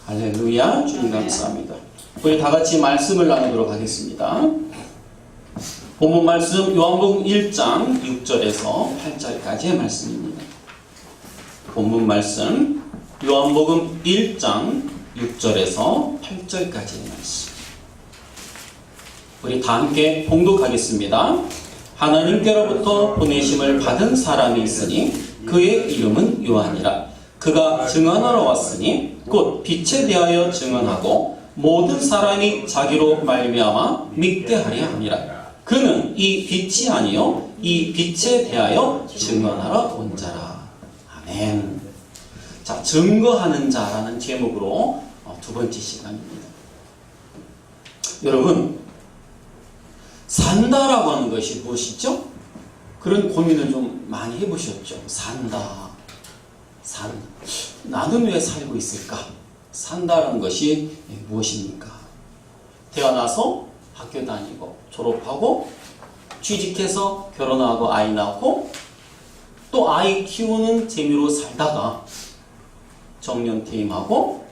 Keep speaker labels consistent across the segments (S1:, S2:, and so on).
S1: 할렐루야. 주님 감사합니다. 우리 다 같이 말씀을 나누도록 하겠습니다. 본문 말씀 요한복음 1장 6절에서 8절까지의 말씀입니다. 본문 말씀 요한복음 1장 6절에서 8절까지의 말씀. 우리 다 함께 봉독하겠습니다. 하나님께로부터 보내심을 받은 사람이 있으니 그의 이름은 요한이라. 그가 증언하러 왔으니 곧 빛에 대하여 증언하고 모든 사람이 자기로 말미암아 믿게 하려 함이라. 그는 이 빛이 아니요 이 빛에 대하여 증언하러 온 자라. 아멘. 자, 증거하는 자라는 제목으로 두 번째 시간입니다. 여러분, 산다라고 하는 것이 무엇이죠? 그런 고민을 좀 많이 해보셨죠? 산다. 나는 왜 살고 있을까? 산다라는 것이 무엇입니까? 태어나서 학교 다니고 졸업하고 취직해서 결혼하고 아이 낳고 또 아이 키우는 재미로 살다가 정년퇴임하고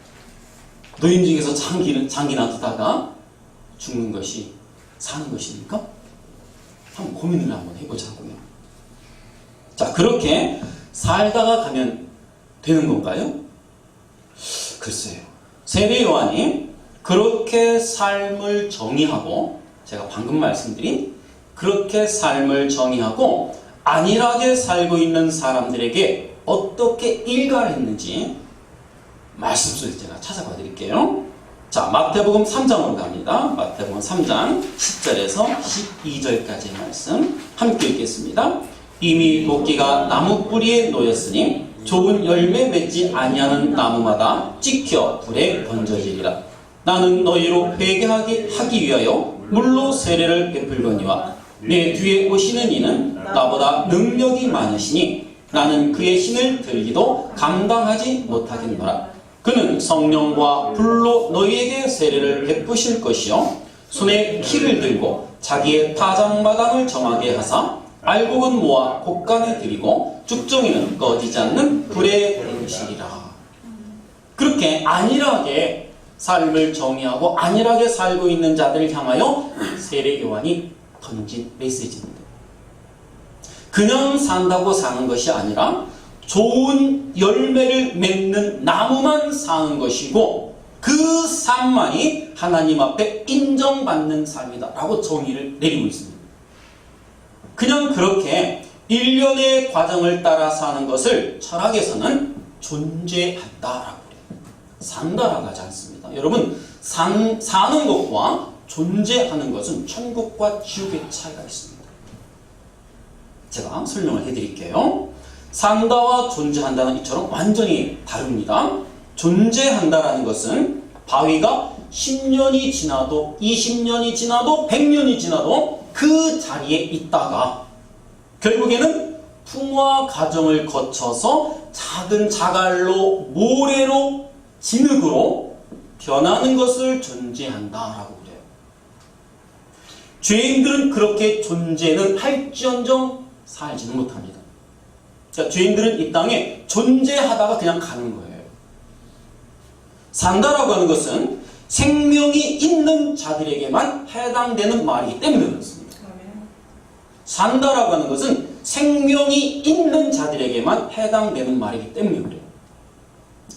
S1: 노인직에서 장기 놔두다가 죽는 것이 사는 것입니까? 한번 고민을 한번 해보자고요. 자, 그렇게 살다가 가면 되는 건가요? 글쎄요. 세례 요한이 그렇게 삶을 정의하고, 제가 방금 말씀드린 그렇게 삶을 정의하고 안일하게 살고 있는 사람들에게 어떻게 일가를 했는지 말씀 속에서 제가 찾아봐 드릴게요. 자, 마태복음 3장으로 갑니다. 마태복음 3장 10절에서 12절까지의 말씀 함께 읽겠습니다. 이미 도끼가 나무 뿌리에 놓였으니 좋은 열매 맺지 아니하는 나무마다 찍혀 불에 던져지리라. 나는 너희로 회개하게 하기 위하여 물로 세례를 베풀거니와 내 뒤에 오시는 이는 나보다 능력이 많으시니 나는 그의 신을 들기도 감당하지 못하겠노라. 그는 성령과 불로 너희에게 세례를 베푸실 것이요 손에 키를 들고 자기의 타작마당을 정하게 하사 알곡은 모아 곡간에 들이고 죽정이는 꺼지지 않는 불에 던지시리라. 그렇게 안일하게 삶을 정의하고 안일하게 살고 있는 자들을 향하여 세례 요한이 던진 메시지입니다. 그냥 산다고 사는 것이 아니라 좋은 열매를 맺는 나무만 사는 것이고 그 삶만이 하나님 앞에 인정받는 삶이다 라고 정의를 내리고 있습니다. 그냥 그렇게 일련의 과정을 따라 사는 것을 철학에서는 존재한다라고 그래요. 산다라고 하지 않습니다. 여러분, 사는 것과 존재하는 것은 천국과 지옥의 차이가 있습니다. 제가 설명을 해드릴게요. 산다와 존재한다는 이처럼 완전히 다릅니다. 존재한다라는 것은 바위가 10년이 지나도 20년이 지나도 100년이 지나도 그 자리에 있다가 결국에는 풍화 과정을 거쳐서 작은 자갈로 모래로 진흙으로 변하는 것을 존재한다라고 그래요. 죄인들은 그렇게 존재는 할지언정 살지는 못합니다. 자, 죄인들은 이 땅에 존재하다가 그냥 가는 거예요. 산다라고 하는 것은 생명이 있는 자들에게만 해당되는 말이기 때문에 그렇습니다. 산다라고 하는 것은 생명이 있는 자들에게만 해당되는 말이기 때문에 그래요.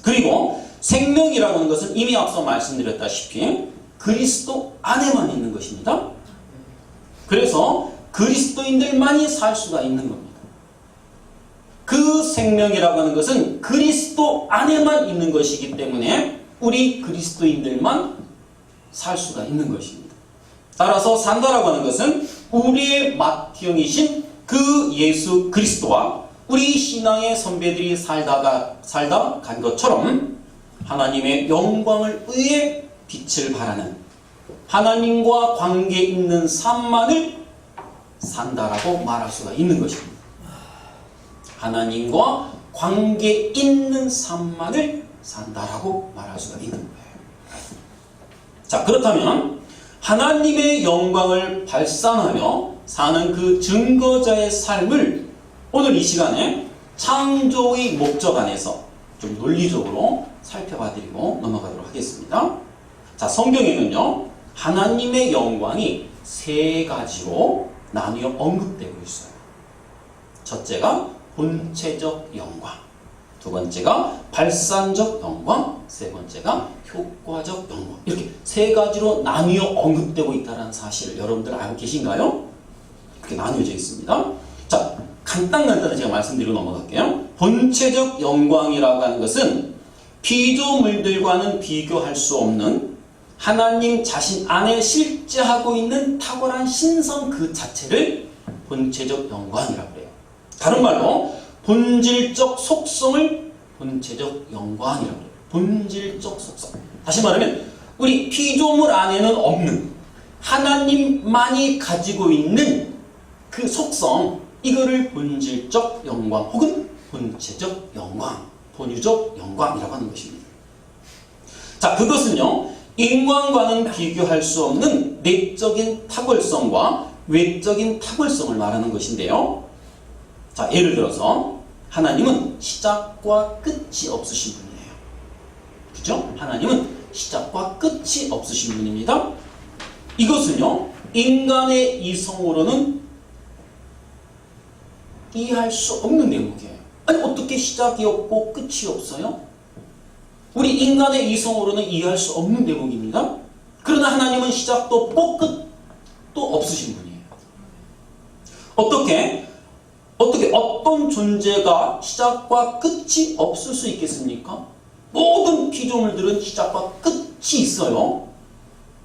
S1: 그리고 생명이라고 하는 것은 이미 앞서 말씀드렸다시피 그리스도 안에만 있는 것입니다. 그래서 그리스도인들만이 살 수가 있는 겁니다. 그 생명이라고 하는 것은 그리스도 안에만 있는 것이기 때문에 우리 그리스도인들만 살 수가 있는 것입니다. 따라서 산다라고 하는 것은 우리의 맏형이신 그 예수 그리스도와 우리 신앙의 선배들이 살다 간 것처럼 하나님의 영광을 위해 빛을 발하는 하나님과 관계 있는 삶만을 산다라고 말할 수가 있는 것입니다. 하나님과 관계 있는 삶만을 산다라고 말할 수가 있는 거예요. 자, 그렇다면 하나님의 영광을 발산하며 사는 그 증거자의 삶을 오늘 이 시간에 창조의 목적 안에서 좀 논리적으로 살펴봐드리고 넘어가도록 하겠습니다. 자, 성경에는요, 하나님의 영광이 세 가지로 나뉘어 언급되고 있어요. 첫째가 본체적 영광, 두 번째가 발산적 영광, 세 번째가 효과적 영광. 이렇게 세 가지로 나뉘어 언급되고 있다는 사실을 여러분들 알고 계신가요? 그렇게 나뉘어져 있습니다. 자, 간단하게 제가 말씀드리고 넘어갈게요. 본체적 영광이라고 하는 것은 피조물들과는 비교할 수 없는 하나님 자신 안에 실제하고 있는 탁월한 신성 그 자체를 본체적 영광이라고 해요. 다른 말로 본질적 속성을 본체적 영광이라고 해요. 본질적 속성. 다시 말하면 우리 피조물 안에는 없는 하나님만이 가지고 있는 그 속성, 이거를 본질적 영광 혹은 본체적 영광, 본유적 영광이라고 하는 것입니다. 자, 그것은요, 인간과는 비교할 수 없는 내적인 탁월성과 외적인 탁월성을 말하는 것인데요. 자, 예를 들어서 하나님은 시작과 끝이 없으신 분이에요. 그죠? 하나님은 시작과 끝이 없으신 분입니다. 이것은요, 인간의 이성으로는 이해할 수 없는 대목이에요. 아니, 어떻게 시작이 없고 끝이 없어요? 우리 인간의 이성으로는 이해할 수 없는 대목입니다. 그러나 하나님은 시작도 없고 끝도 없으신 분이에요. 어떻게 어떤 존재가 시작과 끝이 없을 수 있겠습니까? 모든 피조물들은 시작과 끝이 있어요.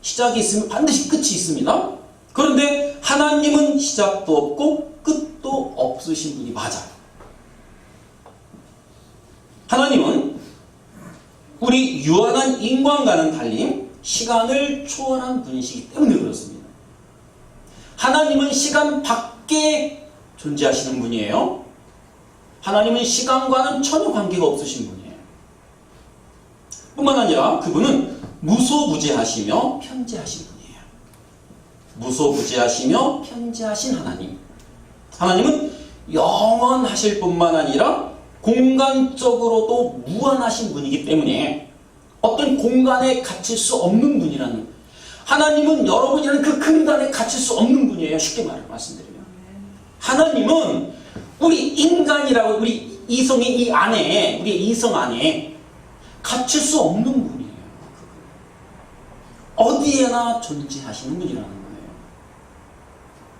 S1: 시작이 있으면 반드시 끝이 있습니다. 그런데 하나님은 시작도 없고 끝도 없으신 분이 맞아요. 하나님은 우리 유한한 인간과는 달리 시간을 초월한 분이시기 때문에 그렇습니다. 하나님은 시간 밖에 존재하시는 분이에요. 하나님은 시간과는 전혀 관계가 없으신 분이에요. 뿐만 아니라 그분은 무소부재하시며 편재하신 분이에요. 무소부재하시며 편재하신 하나님. 하나님은 영원하실 뿐만 아니라 공간적으로도 무한하신 분이기 때문에 어떤 공간에 갇힐 수 없는 분이라는, 하나님은 여러분이라는 그 공간에 갇힐 수 없는 분이에요. 쉽게 말씀드리면 하나님은 우리 인간이라고, 우리 이성의 이 안에, 우리 이성 안에 갇힐 수 없는 분이에요. 어디에나 존재하시는 분이라는 거예요.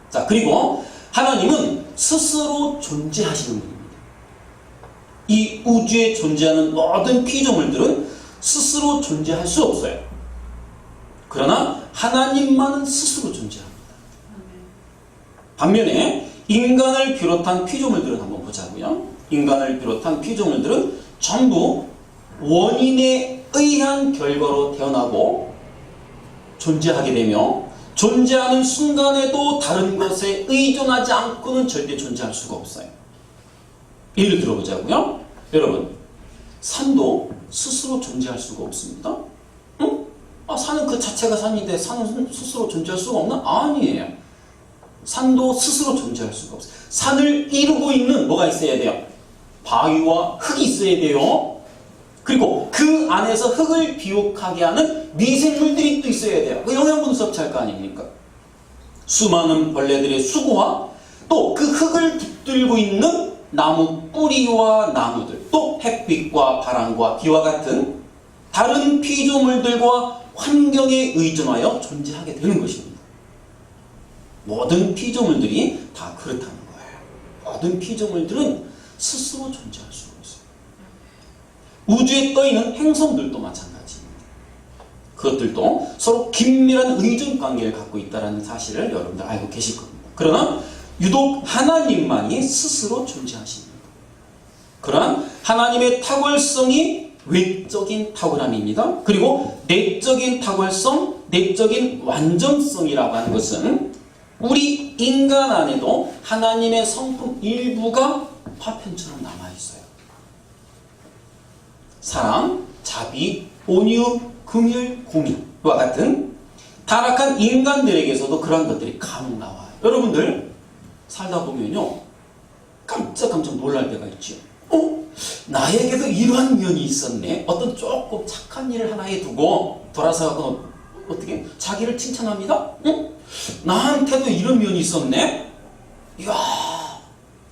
S1: 자, 그리고 하나님은 스스로 존재하시는 분입니다. 이 우주에 존재하는 모든 피조물들은 스스로 존재할 수 없어요. 그러나 하나님만은 스스로 존재합니다. 반면에 인간을 비롯한 피조물들은 한번 보자고요. 인간을 비롯한 피조물들은 전부 원인에 의한 결과로 태어나고 존재하게 되며, 존재하는 순간에도 다른 것에 의존하지 않고는 절대 존재할 수가 없어요. 예를 들어보자고요. 여러분, 산도 스스로 존재할 수가 없습니다. 응? 산은 그 자체가 산인데 산은 스스로 존재할 수가 없나? 아니에요. 산도 스스로 존재할 수가 없어요. 산을 이루고 있는 뭐가 있어야 돼요? 바위와 흙이 있어야 돼요. 그리고 그 안에서 흙을 비옥하게 하는 미생물들이 또 있어야 돼요. 그 영양분 섭취할 거 아닙니까? 수많은 벌레들의 수고와 또 그 흙을 붙들고 있는 나무 뿌리와 나무들, 또 햇빛과 바람과 비와 같은 다른 피조물들과 환경에 의존하여 존재하게 되는 것입니다. 모든 피조물들이 다 그렇다는 거예요. 모든 피조물들은 스스로 존재할 수가 없어요. 우주에 떠있는 행성들도 마찬가지입니다. 그것들도 서로 긴밀한 의존 관계를 갖고 있다는 사실을 여러분들 알고 계실 겁니다. 그러나 유독 하나님만이 스스로 존재하십니다. 그러한 하나님의 탁월성이 외적인 탁월함입니다. 그리고 내적인 탁월성, 내적인 완전성이라고 하는 것은 우리 인간 안에도 하나님의 성품 일부가 화편처럼 남아있어요. 사랑, 자비, 온유, 긍휼, 공의와 같은 타락한 인간들에게서도 그러한 것들이 간혹 나와요. 여러분들 살다 보면요, 깜짝 놀랄 때가 있죠. 나에게도 이러한 면이 있었네. 어떤 조금 착한 일을 하나 해두고 돌아서 어떻게 자기를 칭찬합니다. 응? 나한테도 이런 면이 있었네. 이야,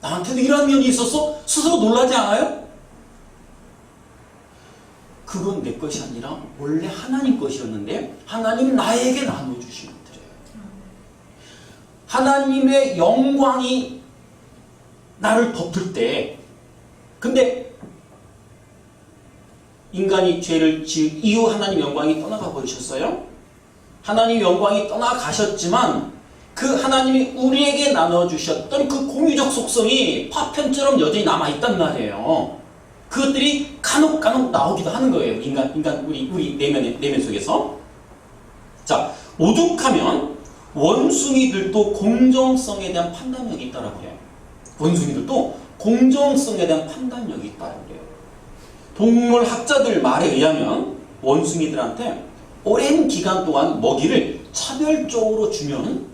S1: 나한테도 이러한 면이 있었어? 스스로 놀라지 않아요? 그건 내 것이 아니라 원래 하나님 것이었는데 하나님 나에게 나눠주신 것들이에요. 하나님의 영광이 나를 덮을 때, 근데 인간이 죄를 지은 이후 하나님 영광이 떠나가 버리셨어요. 하나님 영광이 떠나가셨지만 그 하나님이 우리에게 나눠주셨던 그 공유적 속성이 파편처럼 여전히 남아있단 말이에요. 그것들이 간혹 나오기도 하는 거예요. 우리 내면 속에서. 자, 오죽하면 원숭이들도 공정성에 대한 판단력이 있다라고 해요. 원숭이들도 공정성에 대한 판단력이 있다라고 해요. 동물학자들 말에 의하면 원숭이들한테 오랜 기간 동안 먹이를 차별적으로 주면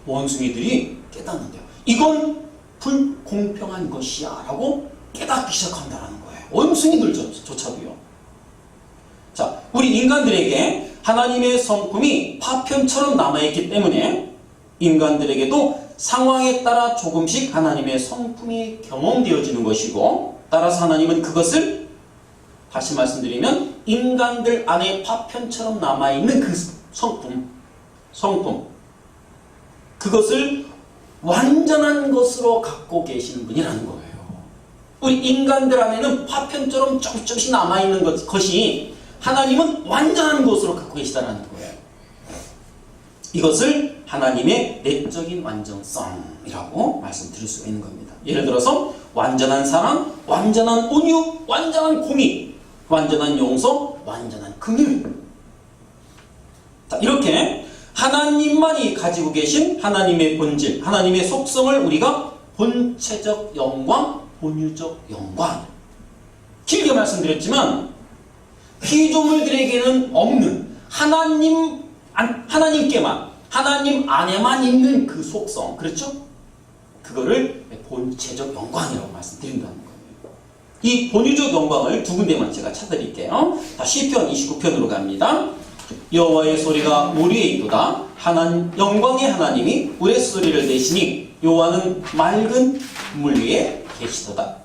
S1: 원숭이들이 깨닫는데요. 이건 불공평한 것이야 라고 깨닫기 시작한다는 거예요. 원숭이들조차도요. 자, 우리 인간들에게 하나님의 성품이 파편처럼 남아있기 때문에 인간들에게도 상황에 따라 조금씩 하나님의 성품이 경험되어지는 것이고, 따라서 하나님은 그것을 다시 말씀드리면 인간들 안에 파편처럼 남아있는 그 성품 그것을 완전한 것으로 갖고 계시는 분이라는 거예요. 우리 인간들 안에는 파편처럼 조금씩 남아있는 것이 하나님은 완전한 것으로 갖고 계시다는 거예요. 이것을 하나님의 내적인 완전성이라고 말씀드릴 수 있는 겁니다. 예를 들어서 완전한 사랑, 완전한 온유, 완전한 공의, 완전한 용서, 완전한 긍휼. 자, 이렇게 하나님만이 가지고 계신 하나님의 본질, 하나님의 속성을 우리가 본체적 영광, 본유적 영광. 길게 말씀드렸지만 피조물들에게는 없는 하나님께만, 하나님 안에만 있는 그 속성, 그렇죠? 그거를 본체적 영광이라고 말씀드린다는 거예요. 이 본유적 영광을 두 군데만 제가 찾아드릴게요. 자, 시편 29편으로 갑니다. 여호와의 소리가 물 위에 있도다. 영광의 하나님이 우레소리를 내시니 여호와는 맑은 물 위에 계시도다.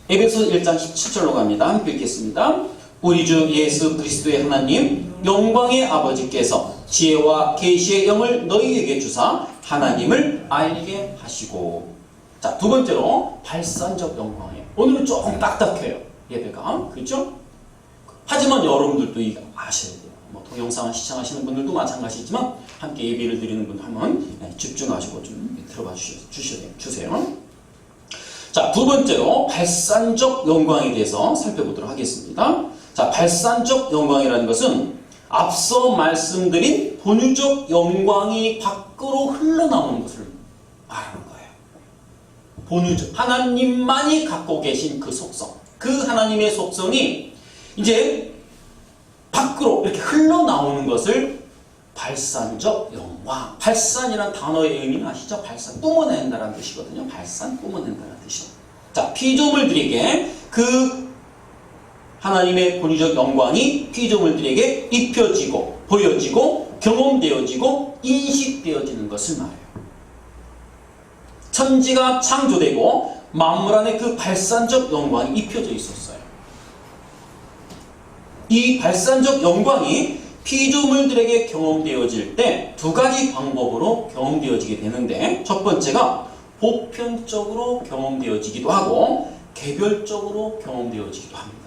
S1: 에베소 1장 17절로 갑니다. 함께 읽겠습니다. 우리 주 예수 그리스도의 하나님 영광의 아버지께서 지혜와 계시의 영을 너희에게 주사 하나님을 알게 하시고. 자, 두 번째로 발산적 영광이에요. 오늘은 조금 딱딱해요, 예배가. 그렇죠? 하지만 여러분들도 이거 아셔야 돼요. 동영상을 시청하시는 분들도 마찬가지지만 함께 예배를 드리는 분 한번 집중하시고 좀 들어봐 주세요. 자, 두 번째로 발산적 영광에 대해서 살펴보도록 하겠습니다. 자, 발산적 영광이라는 것은 앞서 말씀드린 본유적 영광이 밖으로 흘러나오는 것을 말하는 거예요. 본유적, 하나님만이 갖고 계신 그 속성, 그 하나님의 속성이 이제 밖으로 이렇게 흘러나오는 것을 발산적 영광. 발산이란 단어의 의미는 아시죠? 발산, 뿜어낸다라는 뜻이거든요. 발산, 뿜어낸다라는 뜻이죠. 자, 피조물들에게 그 하나님의 본유적 영광이 피조물들에게 입혀지고 보여지고 경험되어지고 인식되어지는 것을 말해요. 천지가 창조되고 만물 안에 그 발산적 영광이 입혀져 있었어요. 이 발산적 영광이 피조물들에게 경험되어질 때 두 가지 방법으로 경험되어지게 되는데, 첫 번째가 보편적으로 경험되어지기도 하고 개별적으로 경험되어지기도 합니다.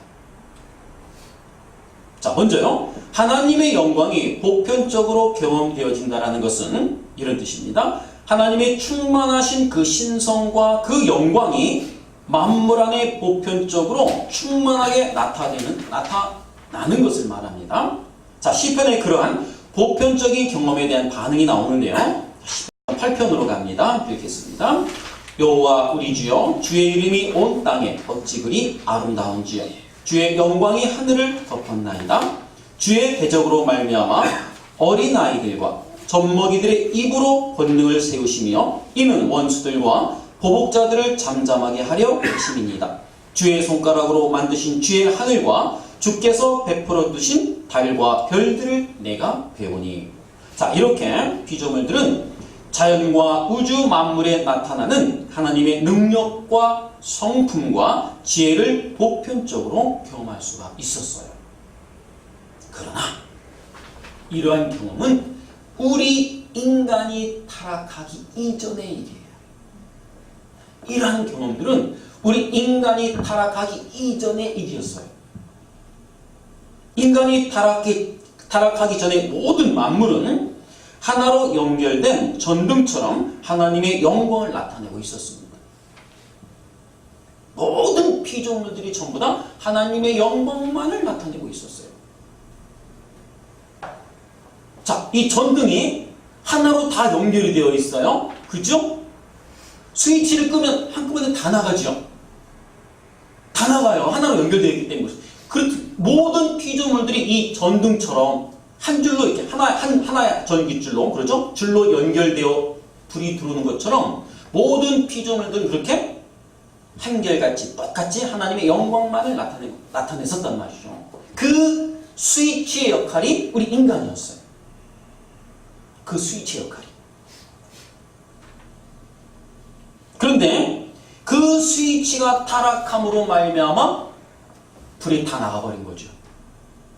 S1: 자, 먼저요. 하나님의 영광이 보편적으로 경험되어진다는 것은 이런 뜻입니다. 하나님의 충만하신 그 신성과 그 영광이 만물 안에 보편적으로 충만하게 나타나는 것을 말합니다. 자, 시편에 그러한 보편적인 경험에 대한 반응이 나오는데요. 8편으로 갑니다. 읽겠습니다. 여호와 우리 주여, 주의 이름이 온 땅에 어찌 그리 아름다운지요. 주의 영광이 하늘을 덮었나이다. 주의 대적으로 말미암아 어린아이들과 젖먹이들의 입으로 권능을 세우시며 이는 원수들과 보복자들을 잠잠하게 하려 하심이니이다. 주의 손가락으로 만드신 주의 하늘과 주께서 베풀어 두신 달과 별들을 내가 배우니. 자, 이렇게 피조물들은 자연과 우주 만물에 나타나는 하나님의 능력과 성품과 지혜를 보편적으로 경험할 수가 있었어요. 그러나 이러한 경험은 우리 인간이 타락하기 이전의 일이에요. 이러한 경험들은 우리 인간이 타락하기 이전의 일이었어요. 인간이 타락하기 전에 모든 만물은 하나로 연결된 전등처럼 하나님의 영광을 나타내고 있었습니다. 모든 피조물들이 전부 다 하나님의 영광만을 나타내고 있었어요. 자, 이 전등이 하나로 다 연결이 되어 있어요. 그죠? 스위치를 끄면 한꺼번에 다 나가죠. 다 나가요. 하나로 연결되어 있기 때문에. 그렇듯 모든 피조물들이 이 전등처럼 한 줄로 이렇게 하나의 전기줄로, 그러죠? 줄로 연결되어 불이 들어오는 것처럼 모든 피조물들은 그렇게 한결같이 똑같이 하나님의 영광만을 나타냈었단 말이죠. 그 스위치의 역할이 우리 인간이었어요. 그 스위치 역할이. 그런데 그 스위치가 타락함으로 말미암아 불이 다 나가버린 거죠.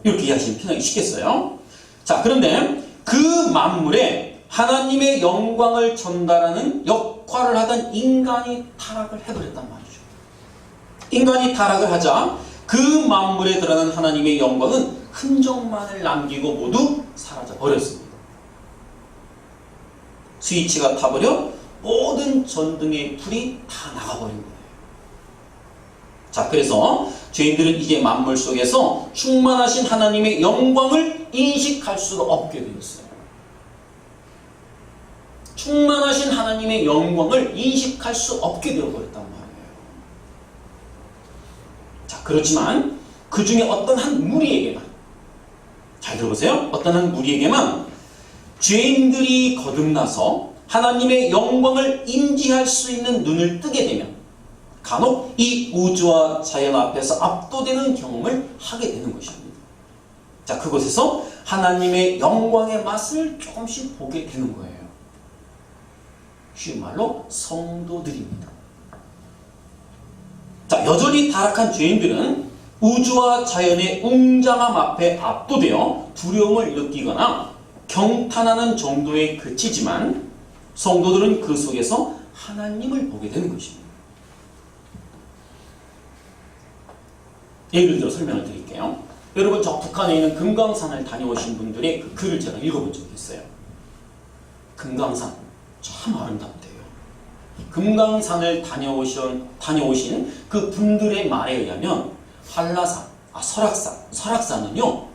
S1: 이렇게 이해하시면 편하게 쉽겠어요. 자, 그런데 그 만물에 하나님의 영광을 전달하는 역할을 하던 인간이 타락을 해버렸단 말이죠. 인간이 타락을 하자 그 만물에 드러나는 하나님의 영광은 흔적만을 남기고 모두 사라져 버렸습니다. 스위치가 타버려 모든 전등의 불이 다 나가버린 거예요. 자, 그래서 죄인들은 이제 만물 속에서 충만하신 하나님의 영광을 인식할 수가 없게 되었어요. 충만하신 하나님의 영광을 인식할 수 없게 되어버렸단 말이에요. 자, 그렇지만 그 중에 어떤 한 무리에게만, 잘 들어보세요. 어떤 한 무리에게만 죄인들이 거듭나서 하나님의 영광을 인지할 수 있는 눈을 뜨게 되면 간혹 이 우주와 자연 앞에서 압도되는 경험을 하게 되는 것입니다. 자, 그곳에서 하나님의 영광의 맛을 조금씩 보게 되는 거예요. 쉬운 말로 성도들입니다. 자, 여전히 타락한 죄인들은 우주와 자연의 웅장함 앞에 압도되어 두려움을 느끼거나 경탄하는 정도에 그치지만 성도들은 그 속에서 하나님을 보게 되는 것입니다. 예를 들어 설명을 드릴게요. 여러분, 저 북한에 있는 금강산을 다녀오신 분들의 그 글을 제가 읽어본 적이 있어요. 금강산 참 아름답대요. 금강산을 다녀오신 그 분들의 말에 의하면 한라산, 설악산은요,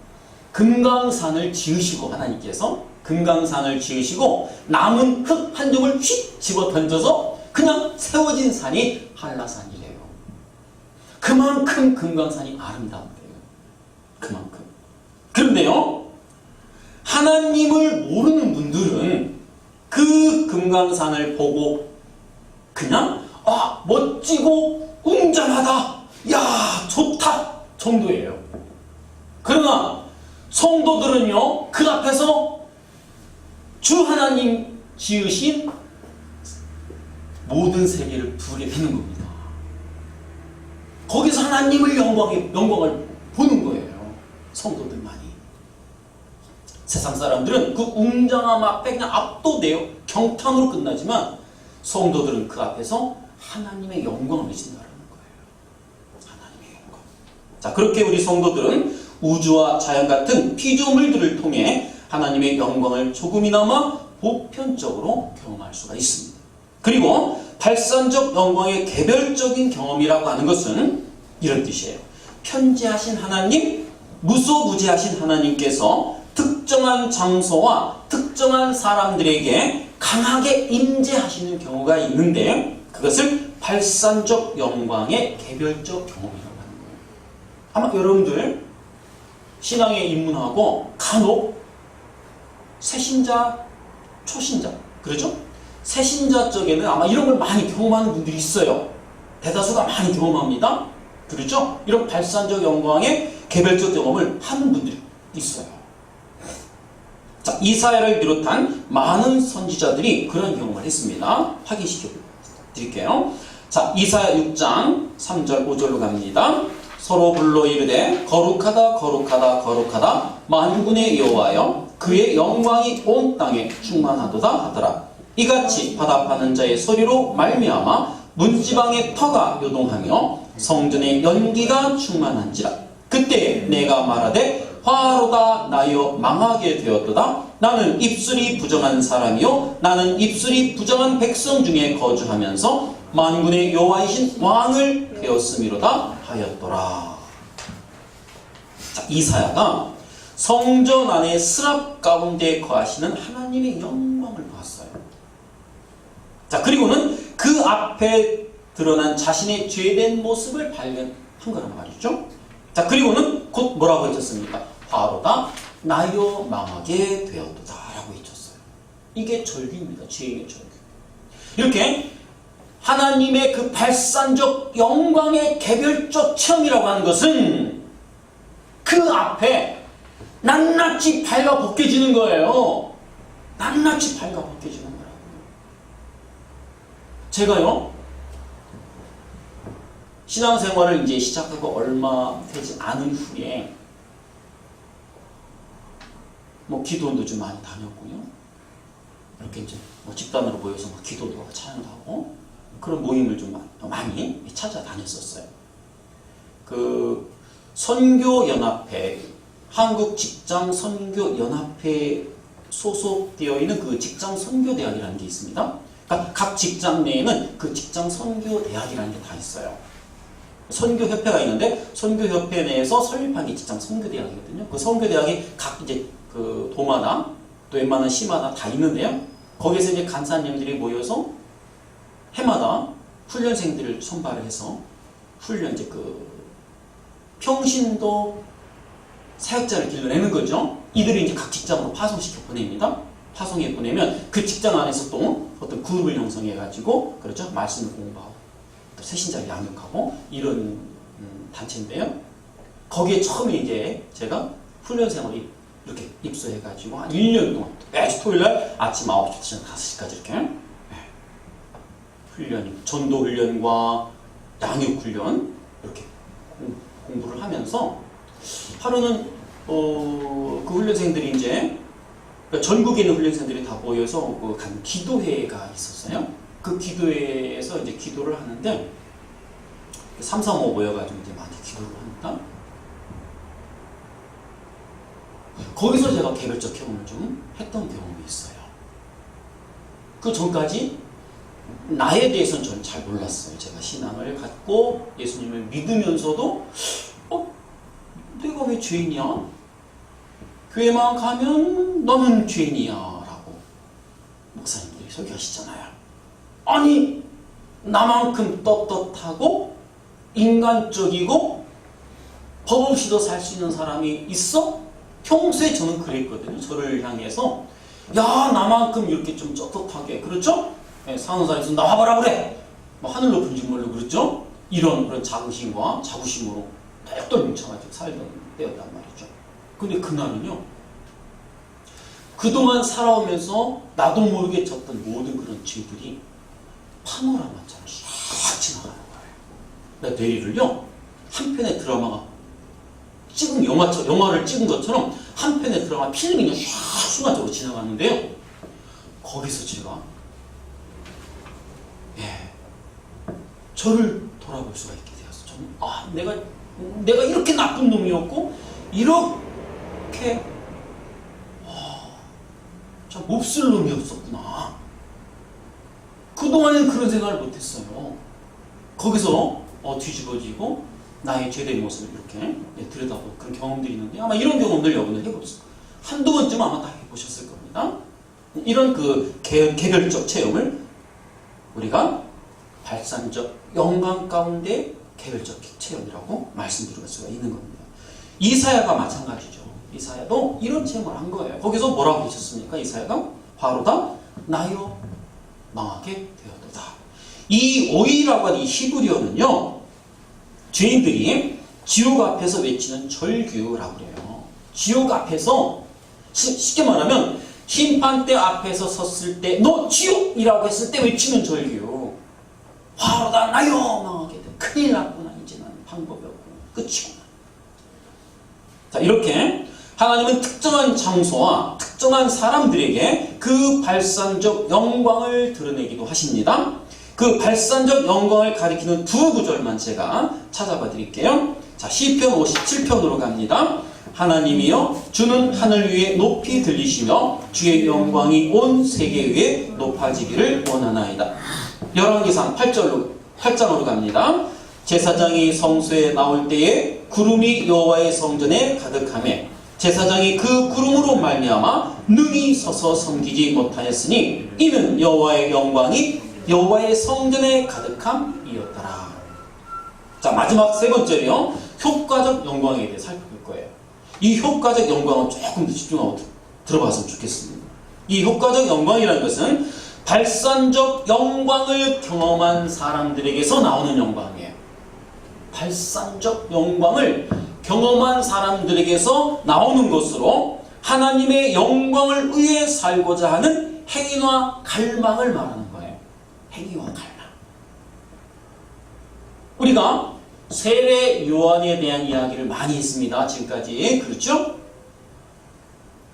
S1: 금강산을 지으시고 하나님께서 금강산을 지으시고 남은 흙 한 점을 휙 집어 던져서 그냥 세워진 산이 한라산이래요. 그만큼 금강산이 아름다운데요. 그만큼. 그런데요, 하나님을 모르는 분들은 그 금강산을 보고 그냥 멋지고 웅장하다, 야 좋다 정도예요. 그러나 성도들은요, 그 앞에서 주 하나님 지으신 모든 세계를 보게 되는 겁니다. 거기서 하나님의 영광을 보는 거예요. 성도들만이. 세상 사람들은 그 웅장함 앞에 그냥 압도되어 경탄으로 끝나지만 성도들은 그 앞에서 하나님의 영광을 비친다는 거예요. 하나님의 영광. 자, 그렇게 우리 성도들은 우주와 자연 같은 피조물들을 통해 하나님의 영광을 조금이나마 보편적으로 경험할 수가 있습니다. 그리고 발산적 영광의 개별적인 경험이라고 하는 것은 이런 뜻이에요. 편재하신 하나님, 무소부재하신 하나님께서 특정한 장소와 특정한 사람들에게 강하게 임재하시는 경우가 있는데 그것을 발산적 영광의 개별적 경험이라고 하는 거예요. 아마 여러분들 신앙에 입문하고 간혹 새신자, 초신자, 그렇죠? 새신자 쪽에는 아마 이런 걸 많이 경험하는 분들이 있어요. 대다수가 많이 경험합니다. 그렇죠? 이런 발산적 영광의 개별적 경험을 하는 분들이 있어요. 자, 이사야를 비롯한 많은 선지자들이 그런 경험을 했습니다. 확인시켜 드릴게요. 자, 이사야 6장 3절 5절로 갑니다. 서로 불러 이르되 거룩하다 거룩하다 거룩하다 만군의 여호와여 그의 영광이 온 땅에 충만하도다 하더라. 이같이 바다파는 자의 소리로 말미암아 문지방의 터가 요동하며 성전의 연기가 충만한지라. 그때 내가 말하되 화로다 나여 망하게 되었도다. 나는 입술이 부정한 사람이요 나는 입술이 부정한 백성 중에 거주하면서 만군의 여호와이신 왕을 배웠음이로다 하였더라. 자, 이사야가 성전 안의 스랍 가운데 거하시는 하나님의 영광을 보았어요. 자, 그리고는 그 앞에 드러난 자신의 죄된 모습을 발견한 거란 말이죠. 자, 그리고는 곧 뭐라고 해줬습니까? 화로다 나여 망하게 되었도다 라고 해줬어요. 이게 절규입니다. 죄인의 절규. 이렇게 하나님의 그 발산적 영광의 개별적 체험이라고 하는 것은 그 앞에 낱낱이 발가 벗겨지는 거예요. 낱낱이 발가 벗겨지는 거라고요. 제가요 신앙생활을 이제 시작하고 얼마 되지 않은 후에 뭐 기도원도 좀 많이 다녔고요. 이렇게 이제 뭐 집단으로 모여서 막 기도도 하고 찬양도 하고 그런 모임을 좀 많이 찾아다녔었어요. 그 선교연합회, 한국직장선교연합회에 소속되어 있는 그 직장선교대학이라는 게 있습니다. 그러니까 각 직장 내에는 그 직장선교대학이라는 게 다 있어요. 선교협회가 있는데 선교협회 내에서 설립한 게 직장선교대학이거든요. 그 선교대학이 각 이제 그 도마다 또 웬만한 시마다 다 있는데요. 거기에서 이제 간사님들이 모여서 해마다 훈련생들을 선발을 해서 훈련 이제 그 평신도 사역자를 길러내는 거죠. 이들이 이제 각 직장으로 파송시켜 보냅니다. 파송해 보내면 그 직장 안에서 또 어떤 그룹을 형성해가지고 그렇죠. 말씀을 공부하고 또 새신자를 양육하고 이런 단체인데요. 거기에 처음에 이제 제가 훈련 생활이 이렇게 입소해가지고 한 1년 동안 매주 토요일날 아침 9시부터 5시까지 이렇게 훈련, 전도 훈련과 양육 훈련 이렇게 공부를 하면서 하루는 그 훈련생들이 이제 그러니까 전국에 있는 훈련생들이 다 모여서 간 기도회가 있었어요. 그 기도회에서 이제 기도를 하는데 3, 4, 5 모여가지고 이제 많이 기도를 합니다. 거기서 제가 개별적 경험을 좀 했던 경험이 있어요. 그 전까지 나에 대해서는 저는 잘 몰랐어요. 제가 신앙을 갖고 예수님을 믿으면서도 내가 왜 죄인이야? 교회만 가면 너는 죄인이야 라고 목사님들이 설교하시잖아요. 아니 나만큼 떳떳하고 인간적이고 법 없이도 살 수 있는 사람이 있어? 평소에 저는 그랬거든요. 저를 향해서 야 나만큼 이렇게 좀 떳떳하게 그렇죠? 네, 사는 사람에서 나와봐라 그래. 뭐 하늘 높은 증물로 그렇죠? 이런 그런 자부심과 자부심으로 똘똘 뭉쳐가지고 살던 때였단 말이죠. 근데 그날은요. 그동안 살아오면서 나도 모르게 졌던 모든 그런 죄들이 파노라마처럼 쫙 지나가는 거예요. 뇌리를요. 한 편의 드라마가 찍은 영화를 찍은 것처럼 한 편의 드라마 필름이 그냥 쫙 순간적으로 지나가는데요. 거기서 제가 저를 돌아볼 수가 있게 되었어. 저는 내가 이렇게 나쁜 놈이었고 이렇게 참 몹쓸 놈이었었구나. 그동안은 그런 생각을 못했어요. 거기서 뒤집어지고 나의 죄된 모습을 이렇게 들여다보고 그런 경험들이 있는데 아마 이런 경험들 여러분들 해보셨을 거예요. 한두 번쯤 아마 다 해보셨을 겁니다. 이런 그 개별적 체험을 우리가 발산적 영광 가운데 개별적 체험이라고 말씀드릴 수가 있는 겁니다. 이사야가 마찬가지죠. 이사야도 이런 체험을 한 거예요. 거기서 뭐라고 하셨습니까? 이사야가 화로다 나여 망하게 되었도다. 이 오이라고 하는 이 히브리어는요. 죄인들이 지옥 앞에서 외치는 절규라고 그래요. 지옥 앞에서 쉽게 말하면 심판대 앞에서 섰을 때 너 지옥이라고 했을 때 외치는 절규. 화로다 나요 망하게 돼. 큰일 났구나. 이제는 방법이 없고 끝이구나. 자, 이렇게 하나님은 특정한 장소와 특정한 사람들에게 그 발산적 영광을 드러내기도 하십니다. 그 발산적 영광을 가리키는 두 구절만 제가 찾아봐 드릴게요. 자, 시편 57편으로 갑니다. 하나님이여 주는 하늘 위에 높이 들리시며 주의 영광이 온 세계 위에 높아지기를 원하나이다. 열왕기상 8장으로 갑니다. 제사장이 성소에 나올 때에 구름이 여호와의 성전에 가득하매 제사장이 그 구름으로 말미암아 능히 서서 섬기지 못하였으니 이는 여호와의 영광이 여호와의 성전에 가득함이었더라. 자, 마지막 세 번째로요, 효과적 영광에 대해 살펴볼 거예요. 이 효과적 영광은 조금 더 집중하고 들어봤으면 좋겠습니다. 이 효과적 영광이라는 것은 발산적 영광을 경험한 사람들에게서 나오는 영광이에요. 발산적 영광을 경험한 사람들에게서 나오는 것으로 하나님의 영광을 위해 살고자 하는 행위와 갈망을 말하는 거예요. 행위와 갈망. 우리가 세례 요한에 대한 이야기를 많이 했습니다. 지금까지. 그렇죠?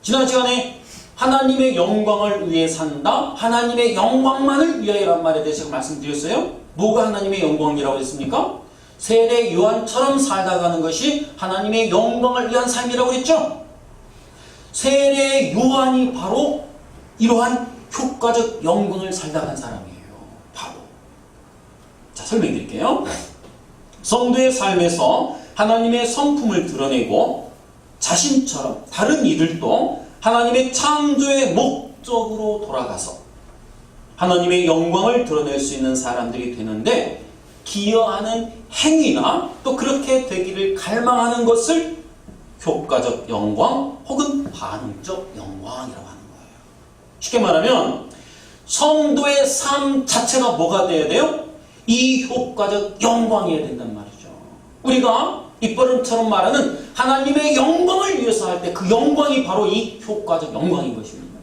S1: 지난 시간에 하나님의 영광을 위해 산다. 하나님의 영광만을 위하여란 말에 대해서 제가 말씀드렸어요. 뭐가 하나님의 영광이라고 했습니까? 세례 요한처럼 살다가는 것이 하나님의 영광을 위한 삶이라고 했죠. 세례 요한이 바로 이러한 효과적 영광을 살다간 사람이에요. 바로. 자, 설명드릴게요. 성도의 삶에서 하나님의 성품을 드러내고 자신처럼 다른 이들도 하나님의 창조의 목적으로 돌아가서 하나님의 영광을 드러낼 수 있는 사람들이 되는데, 기여하는 행위나 또 그렇게 되기를 갈망하는 것을 효과적 영광 혹은 반응적 영광이라고 하는 거예요. 쉽게 말하면 성도의 삶 자체가 뭐가 돼야 돼요? 이 효과적 영광이어야 된단 말이죠. 우리가 입버릇처럼 말하는 하나님의 영광을 위해서 할 때 그 영광이 바로 이 효과적 영광인 것입니다.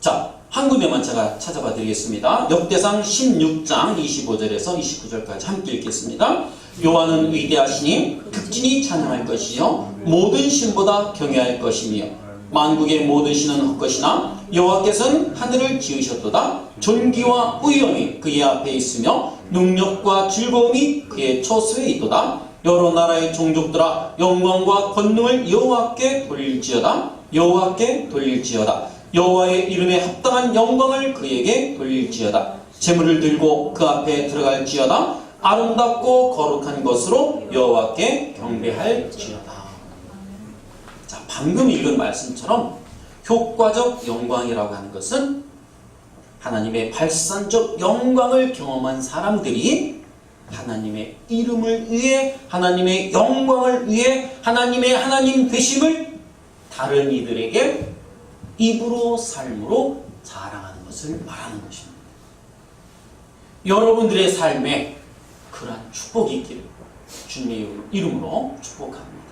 S1: 자, 한 군데만 제가 찾아봐 드리겠습니다. 역대상 16장 25절에서 29절까지 함께 읽겠습니다. 여호와는 위대하시니 극진히 찬양할 것이요 모든 신보다 경외할 것이며 만국의 모든 신은 헛것이나 여호와께서는 하늘을 지으셨도다. 존귀와 의영이 그의 앞에 있으며 능력과 즐거움이 그의 처소에 있도다. 여러 나라의 종족들아 영광과 권능을 여호와께 돌릴지어다. 여호와께 돌릴지어다. 여호와의 이름에 합당한 영광을 그에게 돌릴지어다. 재물을 들고 그 앞에 들어갈지어다. 아름답고 거룩한 것으로 여호와께 경배할지어다. 자, 방금 읽은 말씀처럼 효과적 영광이라고 하는 것은 하나님의 발산적 영광을 경험한 사람들이 하나님의 이름을 위해, 하나님의 영광을 위해 하나님의 하나님 되심을 다른 이들에게 입으로 삶으로 자랑하는 것을 말하는 것입니다. 여러분들의 삶에 그러한 축복이 있기를 주님의 이름으로 축복합니다.